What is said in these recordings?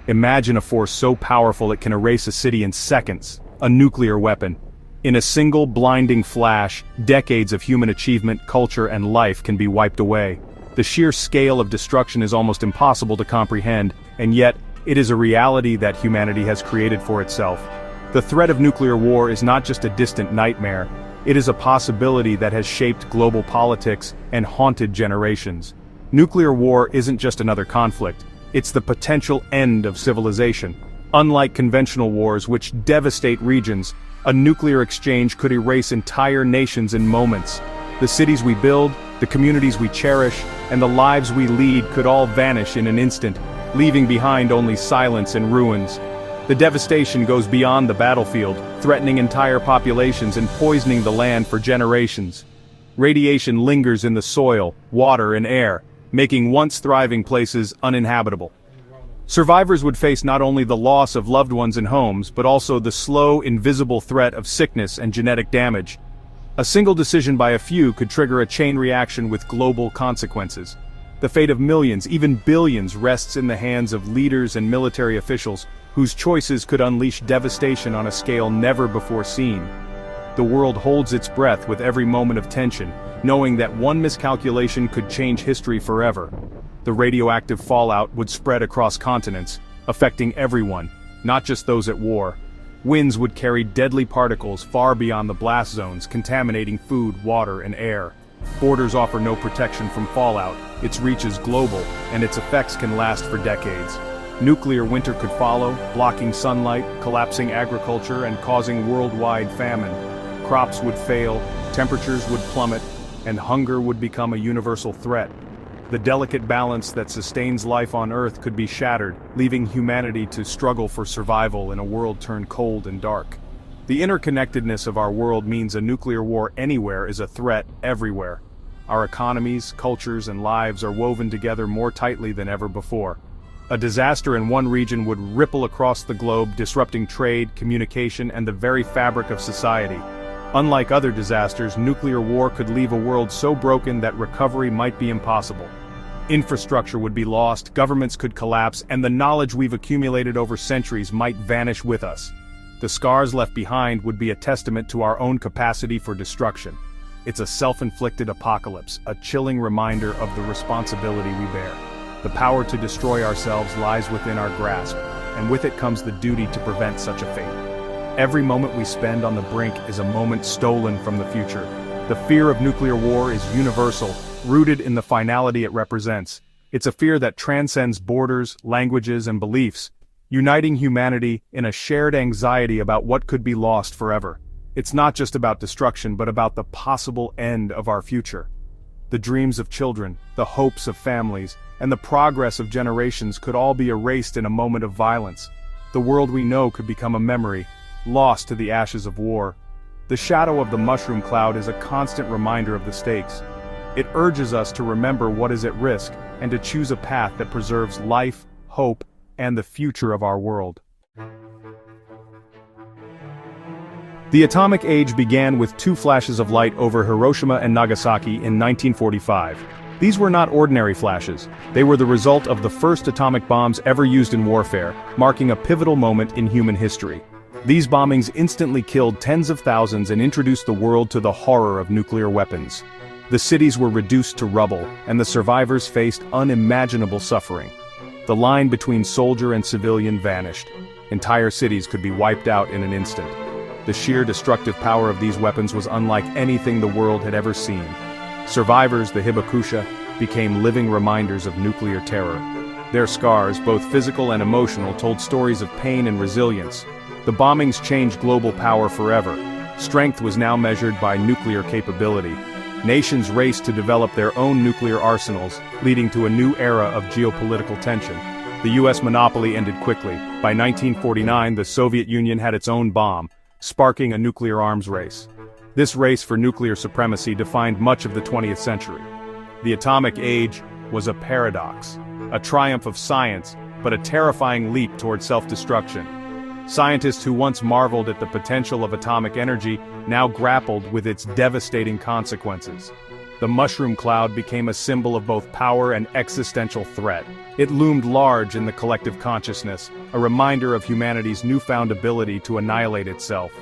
Imagine a force so powerful it can erase a city in seconds, a nuclear weapon. In a single blinding flash, decades of human achievement, culture, and life can be wiped away. The sheer scale of destruction is almost impossible to comprehend, and yet, it is a reality that humanity has created for itself. The threat of nuclear war is not just a distant nightmare, it is a possibility that has shaped global politics and haunted generations. Nuclear war isn't just another conflict, it's the potential end of civilization. Unlike conventional wars which devastate regions, a nuclear exchange could erase entire nations in moments. The cities we build, the communities we cherish, and the lives we lead could all vanish in an instant, leaving behind only silence and ruins. The devastation goes beyond the battlefield, threatening entire populations and poisoning the land for generations. Radiation lingers in the soil, water, and air, making once thriving places uninhabitable. Survivors would face not only the loss of loved ones and homes, but also the slow, invisible threat of sickness and genetic damage. A single decision by a few could trigger a chain reaction with global consequences. The fate of millions, even billions, rests in the hands of leaders and military officials, whose choices could unleash devastation on a scale never before seen. The world holds its breath with every moment of tension, knowing that one miscalculation could change history forever. The radioactive fallout would spread across continents, affecting everyone, not just those at war. Winds would carry deadly particles far beyond the blast zones, contaminating food, water, and air. Borders offer no protection from fallout, its reach is global, and its effects can last for decades. Nuclear winter could follow, blocking sunlight, collapsing agriculture, and causing worldwide famine. Crops would fail, temperatures would plummet, and hunger would become a universal threat. The delicate balance that sustains life on Earth could be shattered, leaving humanity to struggle for survival in a world turned cold and dark. The interconnectedness of our world means a nuclear war anywhere is a threat everywhere. Our economies, cultures, and lives are woven together more tightly than ever before. A disaster in one region would ripple across the globe, disrupting trade, communication, and the very fabric of society. Unlike other disasters, nuclear war could leave a world so broken that recovery might be impossible. Infrastructure would be lost, governments could collapse, and the knowledge we've accumulated over centuries might vanish with us. The scars left behind would be a testament to our own capacity for destruction. It's a self-inflicted apocalypse, a chilling reminder of the responsibility we bear. The power to destroy ourselves lies within our grasp, and with it comes the duty to prevent such a fate. Every moment we spend on the brink is a moment stolen from the future. The fear of nuclear war is universal, rooted in the finality it represents. It's a fear that transcends borders, languages, and beliefs, uniting humanity in a shared anxiety about what could be lost forever. It's not just about destruction, but about the possible end of our future. The dreams of children, the hopes of families, and the progress of generations could all be erased in a moment of violence. The world we know could become a memory, lost to the ashes of war. The shadow of the mushroom cloud is a constant reminder of the stakes. It urges us to remember what is at risk, and to choose a path that preserves life, hope, and the future of our world. The atomic age began with two flashes of light over Hiroshima and Nagasaki in 1945. These were not ordinary flashes. They were the result of the first atomic bombs ever used in warfare, marking a pivotal moment in human history. These bombings instantly killed tens of thousands and introduced the world to the horror of nuclear weapons. The cities were reduced to rubble, and the survivors faced unimaginable suffering. The line between soldier and civilian vanished. Entire cities could be wiped out in an instant. The sheer destructive power of these weapons was unlike anything the world had ever seen. Survivors, the Hibakusha, became living reminders of nuclear terror. Their scars, both physical and emotional, told stories of pain and resilience. The bombings changed global power forever. Strength was now measured by nuclear capability. Nations raced to develop their own nuclear arsenals, leading to a new era of geopolitical tension. The US monopoly ended quickly. By 1949, the Soviet Union had its own bomb, sparking a nuclear arms race. This race for nuclear supremacy defined much of the 20th century. The atomic age was a paradox, a triumph of science, but a terrifying leap toward self-destruction. Scientists who once marveled at the potential of atomic energy now grappled with its devastating consequences. The mushroom cloud became a symbol of both power and existential threat. It loomed large in the collective consciousness, a reminder of humanity's newfound ability to annihilate itself.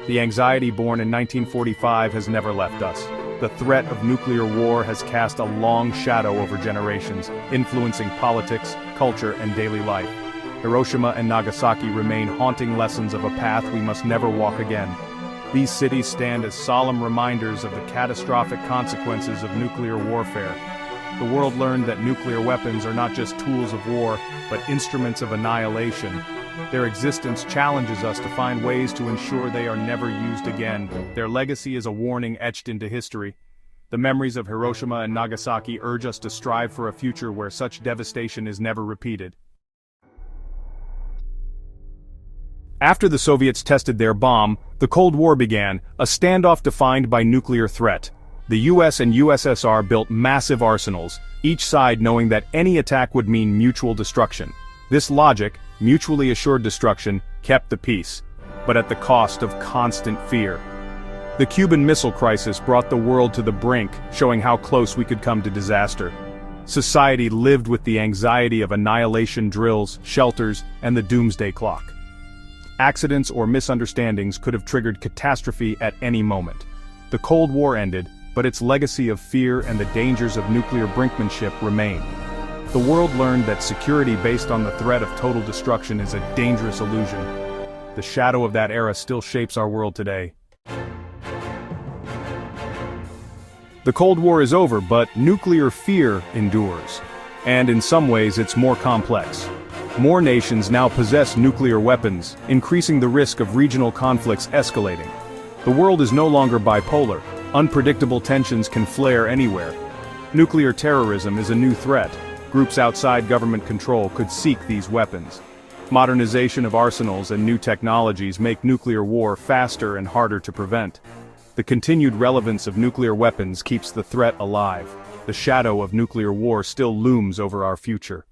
The anxiety born in 1945 has never left us. The threat of nuclear war has cast a long shadow over generations, influencing politics, culture, and daily life. Hiroshima and Nagasaki remain haunting lessons of a path we must never walk again. These cities stand as solemn reminders of the catastrophic consequences of nuclear warfare. The world learned that nuclear weapons are not just tools of war, but instruments of annihilation. Their existence challenges us to find ways to ensure they are never used again. Their legacy is a warning etched into history. The memories of Hiroshima and Nagasaki urge us to strive for a future where such devastation is never repeated. After the Soviets tested their bomb, the Cold War began, a standoff defined by nuclear threat. The US and USSR built massive arsenals, each side knowing that any attack would mean mutual destruction. This logic, mutually assured destruction, kept the peace, but at the cost of constant fear. The Cuban Missile Crisis brought the world to the brink, showing how close we could come to disaster. Society lived with the anxiety of annihilation drills, shelters, and the doomsday clock. Accidents or misunderstandings could have triggered catastrophe at any moment. The Cold War ended, but its legacy of fear and the dangers of nuclear brinkmanship remain. The world learned that security based on the threat of total destruction is a dangerous illusion. The shadow of that era still shapes our world today. The Cold War is over, but nuclear fear endures. And in some ways it's more complex. More nations now possess nuclear weapons, increasing the risk of regional conflicts escalating. The world is no longer bipolar. Unpredictable tensions can flare anywhere. Nuclear terrorism is a new threat. Groups outside government control could seek these weapons. Modernization of arsenals and new technologies make nuclear war faster and harder to prevent. The continued relevance of nuclear weapons keeps the threat alive. The shadow of nuclear war still looms over our future.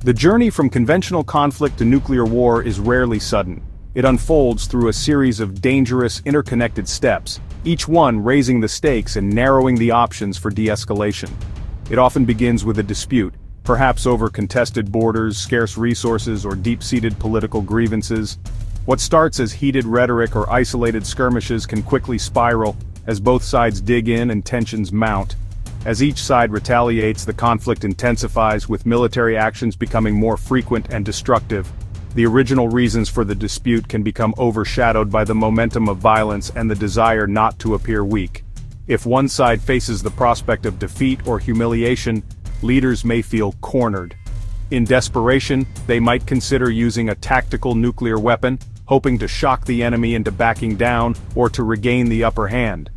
The journey from conventional conflict to nuclear war is rarely sudden. It unfolds through a series of dangerous, interconnected steps, each one raising the stakes and narrowing the options for de-escalation. It often begins with a dispute, perhaps over contested borders, scarce resources, or deep-seated political grievances. What starts as heated rhetoric or isolated skirmishes can quickly spiral, as both sides dig in and tensions mount. As each side retaliates, the conflict intensifies, with military actions becoming more frequent and destructive. The original reasons for the dispute can become overshadowed by the momentum of violence and the desire not to appear weak. If one side faces the prospect of defeat or humiliation, leaders may feel cornered. In desperation, they might consider using a tactical nuclear weapon, hoping to shock the enemy into backing down or to regain the upper hand.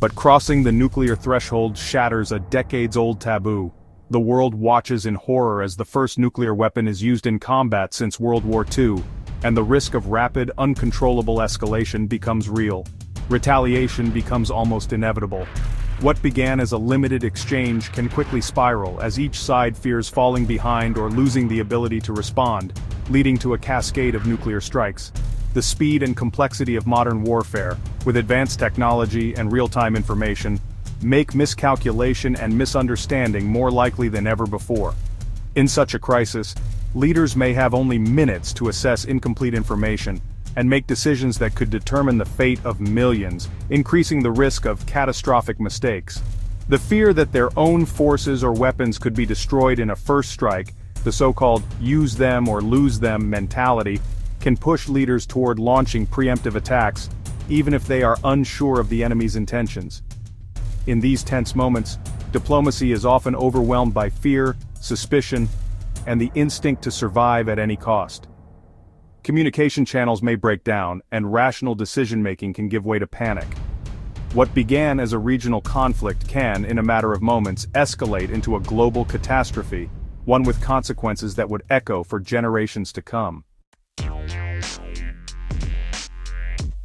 But crossing the nuclear threshold shatters a decades-old taboo. The world watches in horror as the first nuclear weapon is used in combat since World War II, and the risk of rapid, uncontrollable escalation becomes real. Retaliation becomes almost inevitable. What began as a limited exchange can quickly spiral as each side fears falling behind or losing the ability to respond, leading to a cascade of nuclear strikes. The speed and complexity of modern warfare, with advanced technology and real-time information, make miscalculation and misunderstanding more likely than ever before. In such a crisis, leaders may have only minutes to assess incomplete information and make decisions that could determine the fate of millions, increasing the risk of catastrophic mistakes. The fear that their own forces or weapons could be destroyed in a first strike, the so-called use them or lose them mentality, can push leaders toward launching preemptive attacks, even if they are unsure of the enemy's intentions. In these tense moments, diplomacy is often overwhelmed by fear, suspicion, and the instinct to survive at any cost. Communication channels may break down, and rational decision-making can give way to panic. What began as a regional conflict can, in a matter of moments, escalate into a global catastrophe, one with consequences that would echo for generations to come.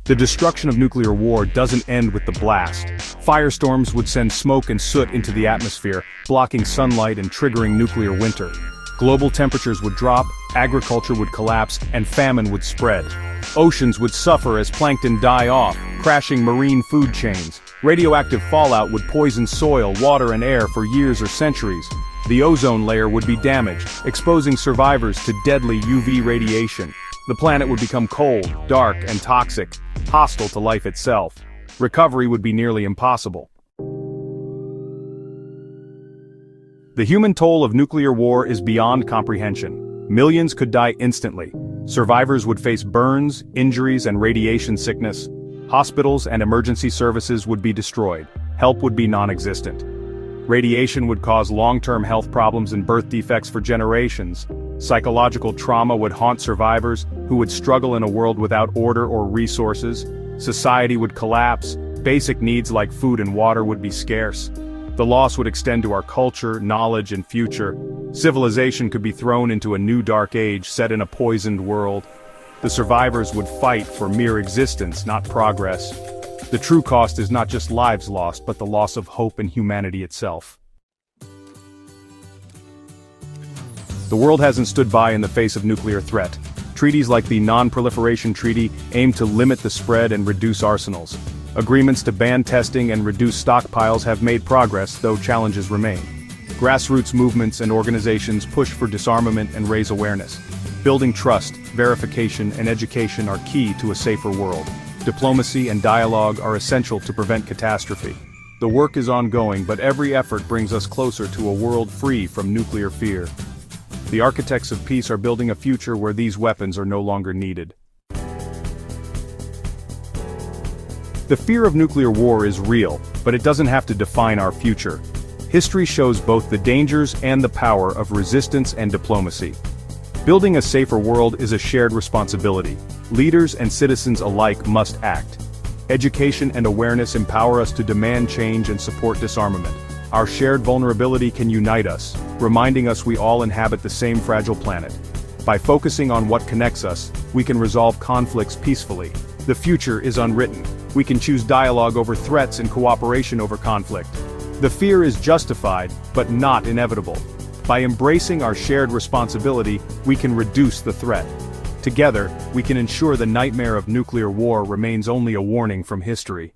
The destruction of nuclear war doesn't end with the blast. Firestorms would send smoke and soot into the atmosphere, blocking sunlight and triggering nuclear winter. Global temperatures would drop, agriculture would collapse, and famine would spread. Oceans would suffer as plankton die off, crashing marine food chains. Radioactive fallout would poison soil, water, and air for years or centuries. The ozone layer would be damaged, exposing survivors to deadly UV radiation. The planet would become cold, dark, and toxic, hostile to life itself. Recovery would be nearly impossible. The human toll of nuclear war is beyond comprehension. Millions could die instantly. Survivors would face burns, injuries, and radiation sickness. Hospitals and emergency services would be destroyed. Help would be non-existent. Radiation would cause long-term health problems and birth defects for generations. Psychological trauma would haunt survivors, who would struggle in a world without order or resources. Society would collapse. Basic needs like food and water would be scarce. The loss would extend to our culture, knowledge, and future. Civilization could be thrown into a new dark age set in a poisoned world. The survivors would fight for mere existence, not progress. The true cost is not just lives lost, but the loss of hope in humanity itself. The world hasn't stood by in the face of nuclear threat. Treaties like the Non-Proliferation Treaty aim to limit the spread and reduce arsenals. Agreements to ban testing and reduce stockpiles have made progress, though challenges remain. Grassroots movements and organizations push for disarmament and raise awareness. Building trust, verification, and education are key to a safer world. Diplomacy and dialogue are essential to prevent catastrophe. The work is ongoing, but every effort brings us closer to a world free from nuclear fear. The architects of peace are building a future where these weapons are no longer needed. The fear of nuclear war is real, but it doesn't have to define our future. History shows both the dangers and the power of resistance and diplomacy. Building a safer world is a shared responsibility. Leaders and citizens alike must act. Education and awareness empower us to demand change and support disarmament. Our shared vulnerability can unite us, reminding us we all inhabit the same fragile planet. By focusing on what connects us, we can resolve conflicts peacefully. The future is unwritten. We can choose dialogue over threats and cooperation over conflict. The fear is justified, but not inevitable. By embracing our shared responsibility, we can reduce the threat. Together, we can ensure the nightmare of nuclear war remains only a warning from history.